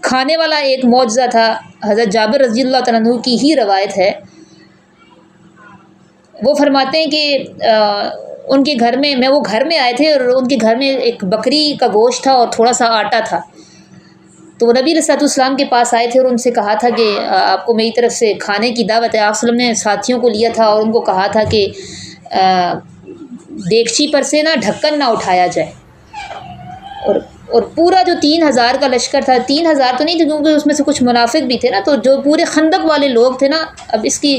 کھانے والا ایک معجزہ تھا، حضرت جابر رضی اللہ عنہ کی ہی روایت ہے، وہ فرماتے ہیں کہ ان کے گھر میں وہ گھر میں آئے تھے، اور ان کے گھر میں ایک بکری کا گوشت تھا اور تھوڑا سا آٹا تھا، تو وہ نبی علیہ السلام کے پاس آئے تھے اور ان سے کہا تھا کہ آپ کو میری طرف سے کھانے کی دعوت ہے۔ آپ وسلم نے ساتھیوں کو لیا تھا اور ان کو کہا تھا کہ دیگچی پر سے نہ ڈھکن نہ اٹھایا جائے، اور پورا جو 3000 کا لشکر تھا، 3000 تو نہیں تھے کیونکہ اس میں سے کچھ منافق بھی تھے نا، تو جو پورے خندق والے لوگ تھے نا، اب اس کی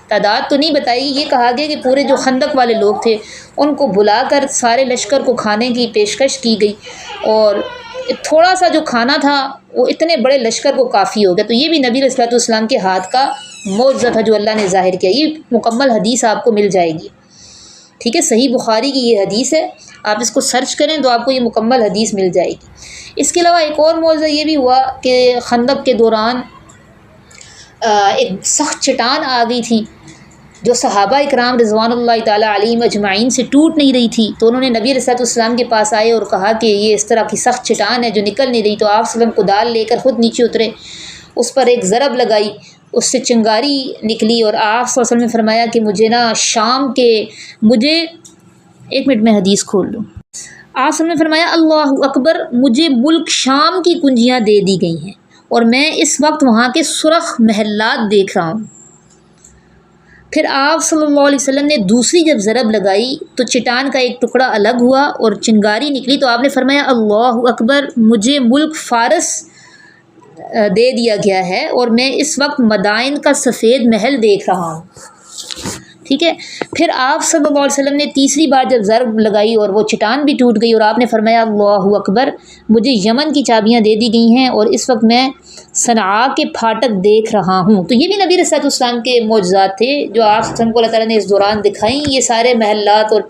تعداد تو نہیں بتائی، یہ کہا گیا کہ پورے جو خندق والے لوگ تھے ان کو بلا کر سارے لشکر کو کھانے کی پیشکش کی گئی، اور تھوڑا سا جو کھانا تھا وہ اتنے بڑے لشکر کو کافی ہو گیا۔ تو یہ بھی نبی علیہ السلام کے ہاتھ کا معجزہ تھا جو اللہ نے ظاہر کیا۔ یہ مکمل حدیث آپ کو مل جائے گی، ٹھیک ہے، صحیح بخاری کی یہ حدیث ہے، آپ اس کو سرچ کریں تو آپ کو یہ مکمل حدیث مل جائے گی۔ اس کے علاوہ ایک اور معجزہ یہ بھی ہوا کہ خندق کے دوران ایک سخت چٹان آ گئی تھی جو صحابہ اکرام رضوان اللہ تعالیٰ علیہم اجمعین سے ٹوٹ نہیں رہی تھی، تو انہوں نے نبی علیہ السلام کے پاس آئے اور کہا کہ یہ اس طرح کی سخت چٹان ہے جو نکل نہیں رہی، تو آپ وسلم کدال لے کر خود نیچے اترے، اس پر ایک ضرب لگائی، اس سے چنگاری نکلی، اور آپ صلی اللہ علیہ وسلم نے فرمایا کہ مجھے ایک منٹ میں حدیث کھول لوں۔ آپ صلی اللہ علیہ وسلم نے فرمایا اللہ اکبر، مجھے ملک شام کی کنجیاں دے دی گئی ہیں، اور میں اس وقت وہاں کے سرخ محلات دیکھ رہا ہوں۔ پھر آپ صلی اللہ علیہ وسلم نے دوسری جب ضرب لگائی تو چٹان کا ایک ٹکڑا الگ ہوا اور چنگاری نکلی، تو آپ نے فرمایا اللہ اکبر، مجھے ملک فارس دے دیا گیا ہے، اور میں اس وقت مدائن کا سفید محل دیکھ رہا ہوں۔ ٹھیک ٹھیک ہے. پھر آپ صلی اللہ علیہ وسلم نے تیسری بار جب ضرب لگائی اور وہ چٹان بھی ٹوٹ گئی اور آپ نے فرمایا اللہ اکبر، مجھے یمن کی چابیاں دے دی گئی ہیں اور اس وقت میں صنعاء کے پھاٹک دیکھ رہا ہوں. تو یہ بھی نبی علیہ السلام کے معجزات تھے جو آپ صلی اللہ علیہ وسلم کو اللہ تعالیٰ نے اس دوران دکھائیں. یہ سارے محلات اور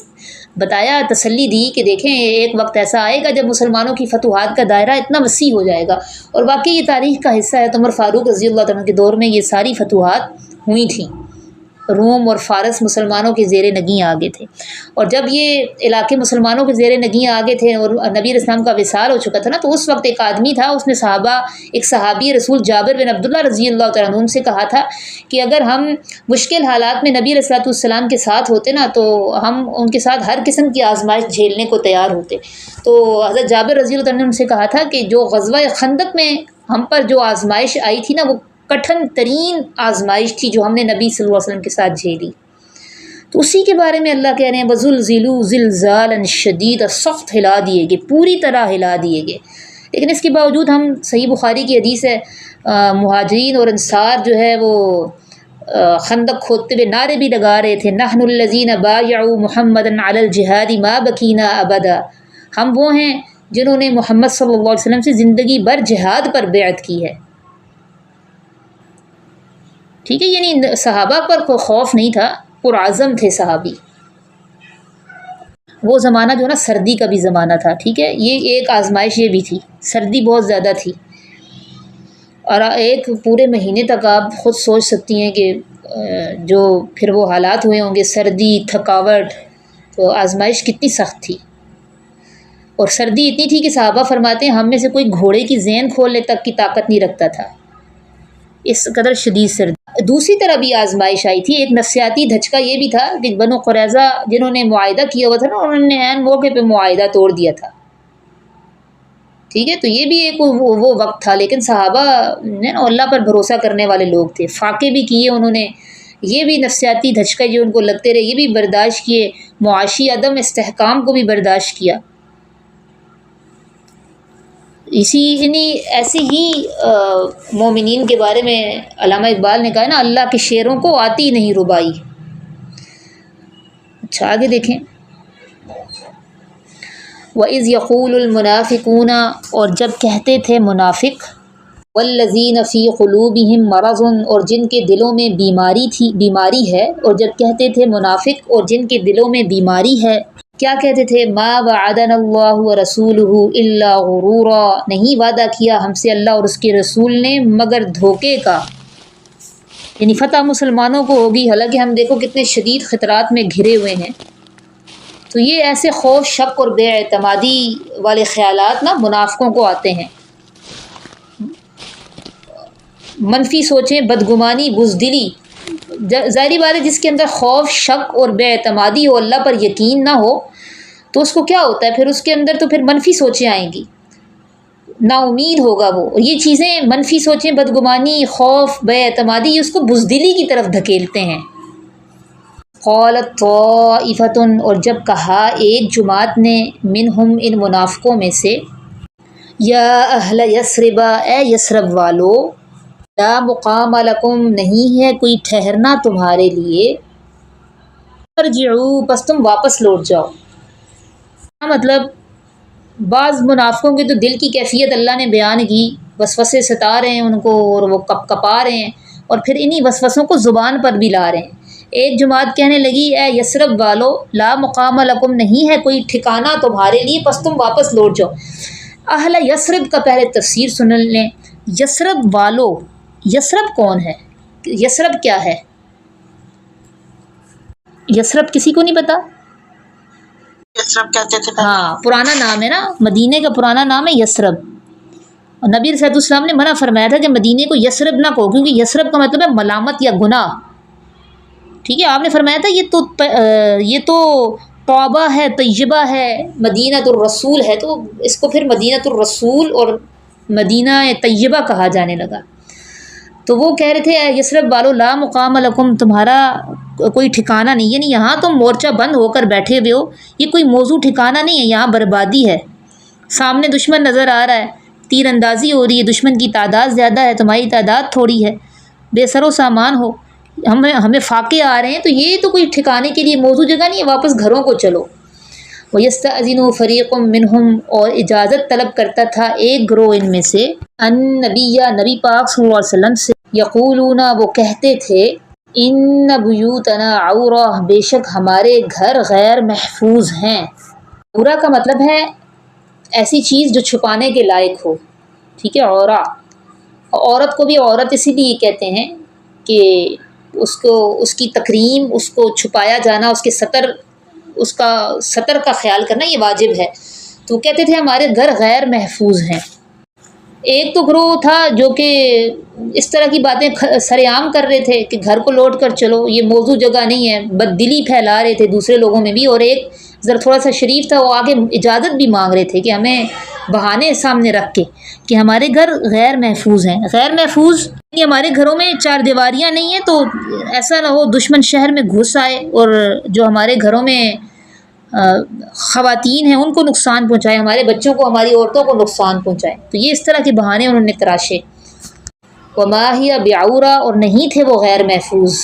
بتایا، تسلی دی کہ دیکھیں ایک وقت ایسا آئے گا جب مسلمانوں کی فتوحات کا دائرہ اتنا وسیع ہو جائے گا. اور واقعی یہ تاریخ کا حصہ ہے. عمر فاروق رضی اللہ عنہ کے دور میں یہ ساری فتوحات ہوئی تھیں. روم اور فارس مسلمانوں کے زیر نگیں آگے تھے، اور جب یہ علاقے مسلمانوں کے زیر نگیں آگے تھے اور نبی علیہ السلام کا وصال ہو چکا تھا نا، تو اس وقت ایک آدمی تھا، اس نے ایک صحابی رسول جابر بن عبداللہ رضی اللہ تعالیٰ عنہ سے کہا تھا کہ اگر ہم مشکل حالات میں نبی علیہ السلام کے ساتھ ہوتے نا تو ہم ان کے ساتھ ہر قسم کی آزمائش جھیلنے کو تیار ہوتے. تو حضرت جابر رضی اللہ عنہ سے کہا تھا کہ جو غزوہ خندق میں ہم پر جو آزمائش آئی تھی نا، وہ کٹھن ترین آزمائش تھی جو ہم نے نبی صلی اللہ علیہ وسلم کے ساتھ جھیلی. تو اسی کے بارے میں اللہ کہہ رہے ہیں وَزُلْزِلُوا زِلْزَالًا شَدِيدًا، سخت ہلا دیے گئے، پوری طرح ہلا دیے گئے. لیکن اس کے باوجود ہم صحیح بخاری کی حدیث ہے، مہاجرین اور انصار جو ہے وہ خندق کھودتے ہوئے نعرے بھی لگا رہے تھے، نحن الذین بایعوا محمدا علی الجہاد ما بکینا ابدا. ہم وہ ہیں جنہوں نے محمد صلی اللہ علیہ وسلم سے زندگی بھر جہاد پر بیعت کی ہے. ٹھیک ہے، یعنی صحابہ پر کوئی خوف نہیں تھا، پرعزم تھے صحابی. وہ زمانہ جو نا سردی کا بھی زمانہ تھا. ٹھیک ہے، یہ ایک آزمائش یہ بھی تھی، سردی بہت زیادہ تھی، اور ایک پورے مہینے تک آپ خود سوچ سکتی ہیں کہ جو پھر وہ حالات ہوئے ہوں گے، سردی، تھکاوٹ، تو آزمائش کتنی سخت تھی. اور سردی اتنی تھی کہ صحابہ فرماتے ہیں ہم میں سے کوئی گھوڑے کی زین کھولنے تک کی طاقت نہیں رکھتا تھا، اس قدر شدید سردی. دوسری طرح بھی آزمائش آئی تھی، ایک نفسیاتی دھچکا یہ بھی تھا کہ بنو قریظہ جنہوں نے معاہدہ کیا ہوا تھا نا، انہوں نے عین موقع پہ معاہدہ توڑ دیا تھا. ٹھیک ہے، تو یہ بھی ایک وہ وقت تھا، لیکن صحابہ نے نا اللہ پر بھروسہ کرنے والے لوگ تھے. فاقے بھی کیے انہوں نے، یہ بھی نفسیاتی دھچکے جو ان کو لگتے رہے یہ بھی برداشت کیے، معاشی عدم استحکام کو بھی برداشت کیا. ایسے ہی مومنین کے بارے میں علامہ اقبال نے کہا نا، اللہ کے شعروں کو آتی نہیں ربائی. اچھا آگے دیکھیں، وَإِذْ يَقُولُ الْمُنَافِقُونَ، اور جب کہتے تھے منافق، وَالَّذِينَ فِي قُلُوبِهِمْ مَرَضٌ، اور جن کے دلوں میں بیماری ہے، اور جب کہتے تھے منافق اور جن کے دلوں میں بیماری ہے، کیا کہتے تھے؟ ما وعدنا اللہ ورسولہ الا غرورا، نہیں وعدہ کیا ہم سے اللہ اور اس کے رسول نے مگر دھوکے کا. یعنی فتح مسلمانوں کو ہوگی، حالانکہ ہم دیکھو کتنے شدید خطرات میں گھرے ہوئے ہیں. تو یہ ایسے خوف، شک اور بے اعتمادی والے خیالات نا منافقوں کو آتے ہیں. منفی سوچیں، بدگمانی، بزدلی، ظاہری بات ہے جس کے اندر خوف، شک اور بے اعتمادی ہو، اللہ پر یقین نہ ہو، تو اس کو کیا ہوتا ہے پھر اس کے اندر تو پھر منفی سوچیں آئیں گی، نا امید ہوگا وہ. اور یہ چیزیں منفی سوچیں، بدگمانی، خوف، بے اعتمادی، اس کو بزدلی کی طرف دھکیلتے ہیں. قالت طائفۃ، اور جب کہا ایک جماعت نے، منہم ان منافقوں میں سے، یا اہل یثرب، اے یثرب والو، لا مقام لکم، نہیں ہے کوئی ٹھہرنا تمہارے لیے، ارجعوا، پس تم واپس لوٹ جاؤ. مطلب بعض منافقوں کے تو دل کی کیفیت اللہ نے بیان کی، وسوسے ستا رہے ہیں ان کو اور وہ کپا رہے ہیں، اور پھر انہی وسوسوں کو زبان پر بھی لا رہے ہیں. ایک جماعت کہنے لگی اے یثرب والو، لا مقام لکم، نہیں ہے کوئی ٹھکانہ تمہارے لیے، پس تم واپس لوٹ جاؤ. اہل یثرب کا پہلے تفسیر سن لیں. یثرب والو، یثرب کون ہے؟ یثرب کیا ہے؟ یثرب کسی کو نہیں پتا؟ یثرب کہتے تھے، ہاں پرانا نام ہے نا، مدینے کا پرانا نام ہے یثرب. اور نبی علیہ السلام نے منع فرمایا تھا کہ مدینے کو یثرب نہ کہو، کیونکہ یثرب کا مطلب ہے ملامت یا گناہ. ٹھیک ہے، آپ نے فرمایا تھا یہ تو توبہ ہے، طیبہ ہے، مدینۃ الرسول ہے، تو اس کو پھر مدینۃ الرسول اور مدینہ طیبہ کہا جانے لگا. تو وہ کہہ رہے تھے اے یثرب والو، لا مقام لکم، تمہارا کوئی ٹھکانہ نہیں، یعنی یہاں تم مورچہ بند ہو کر بیٹھے ہوئے ہو، یہ کوئی موضوع ٹھکانہ نہیں ہے، یہاں بربادی ہے. سامنے دشمن نظر آ رہا ہے، تیر اندازی ہو رہی ہے، دشمن کی تعداد زیادہ ہے، تمہاری تعداد تھوڑی ہے، بے سر و سامان ہو، ہمیں فاقے آ رہے ہیں، تو یہ تو کوئی ٹھکانے کے لیے موضوع جگہ نہیں ہے، واپس گھروں کو چلو۔ وَيَسْتَأْذِنُ فَرِيقٌ مِّنْهُمْ، اور اجازت طلب کرتا تھا ایک گروہ ان میں سے، النبی نبی پاک صلی اللہ علیہ وسلم سے، یقولون وہ کہتے تھے، ان بیوتنا عورہ، بے شک ہمارے گھر غیر محفوظ ہیں۔ عورہ کا مطلب ہے ایسی چیز جو چھپانے کے لائق ہو، ٹھیک ہے، عورہ۔ عورت کو بھی عورت اسی لیے کہتے ہیں کہ اس کی تکریم، اس کو چھپایا جانا، اس کا ستر کا خیال کرنا یہ واجب ہے۔ تو کہتے تھے ہمارے گھر غیر محفوظ ہیں۔ ایک تو گروہ تھا جو کہ اس طرح کی باتیں سرعام کر رہے تھے کہ گھر کو لوٹ کر چلو، یہ موضوع جگہ نہیں ہے، بددلی پھیلا رہے تھے دوسرے لوگوں میں بھی۔ اور ایک ذرا تھوڑا سا شریف تھا، وہ آگے اجازت بھی مانگ رہے تھے کہ ہمیں بہانے سامنے رکھ کے کہ ہمارے گھر غیر محفوظ ہیں۔ غیر محفوظ کہ ہمارے گھروں میں چار دیواریاں نہیں ہیں، تو ایسا نہ ہو دشمن شہر میں گھس آئے اور جو ہمارے گھروں میں خواتین ہیں ان کو نقصان پہنچائے، ہمارے بچوں کو، ہماری عورتوں کو نقصان پہنچائے۔ تو یہ اس طرح کے بہانے انہوں نے تراشے۔ وما ہی بعورہ، اور نہیں تھے وہ غیر محفوظ۔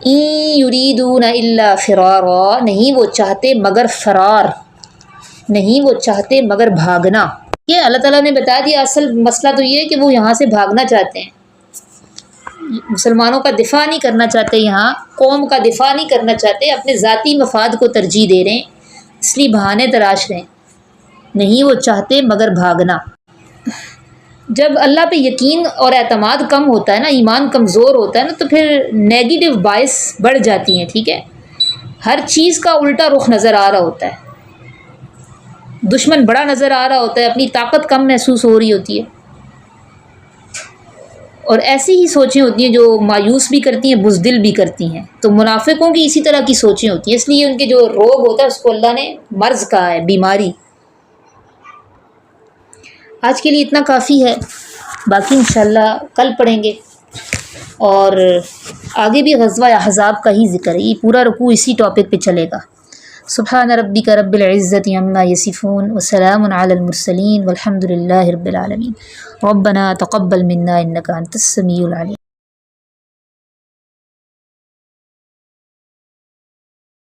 ان یریدون الا فرارا، نہیں وہ چاہتے مگر فرار، نہیں وہ چاہتے مگر بھاگنا۔ یہ اللہ تعالیٰ نے بتا دیا، اصل مسئلہ تو یہ ہے کہ وہ یہاں سے بھاگنا چاہتے ہیں، مسلمانوں کا دفاع نہیں کرنا چاہتے، یہاں قوم کا دفاع نہیں کرنا چاہتے، اپنے ذاتی مفاد کو ترجیح دے رہے ہیں، اس لیے بہانے تراش رہے ہیں۔ نہیں وہ چاہتے مگر بھاگنا۔ جب اللہ پہ یقین اور اعتماد کم ہوتا ہے نا، ایمان کمزور ہوتا ہے نا، تو پھر نیگیٹو باعث بڑھ جاتی ہیں، ٹھیک ہے، ہر چیز کا الٹا رخ نظر آ رہا ہوتا ہے، دشمن بڑا نظر آ رہا ہوتا ہے، اپنی طاقت کم محسوس ہو رہی ہوتی ہے، اور ایسی ہی سوچیں ہوتی ہیں جو مایوس بھی کرتی ہیں، بزدل بھی کرتی ہیں۔ تو منافقوں کی اسی طرح کی سوچیں ہوتی ہیں، اس لیے ان کے جو روگ ہوتا ہے اس کو اللہ نے مرض کہا ہے، بیماری۔ آج کے لیے اتنا کافی ہے، باقی انشاءاللہ کل پڑھیں گے، اور آگے بھی غزوہ احزاب کا ہی ذکر ہے، یہ پورا رکوع اسی ٹاپک پہ چلے گا۔ سبحان ربک رب العزت عما یصفون وسلام علی المرسلین والحمد للہ رب العالمین۔ ربنا تقبل منا انک انت السمیع العلیم۔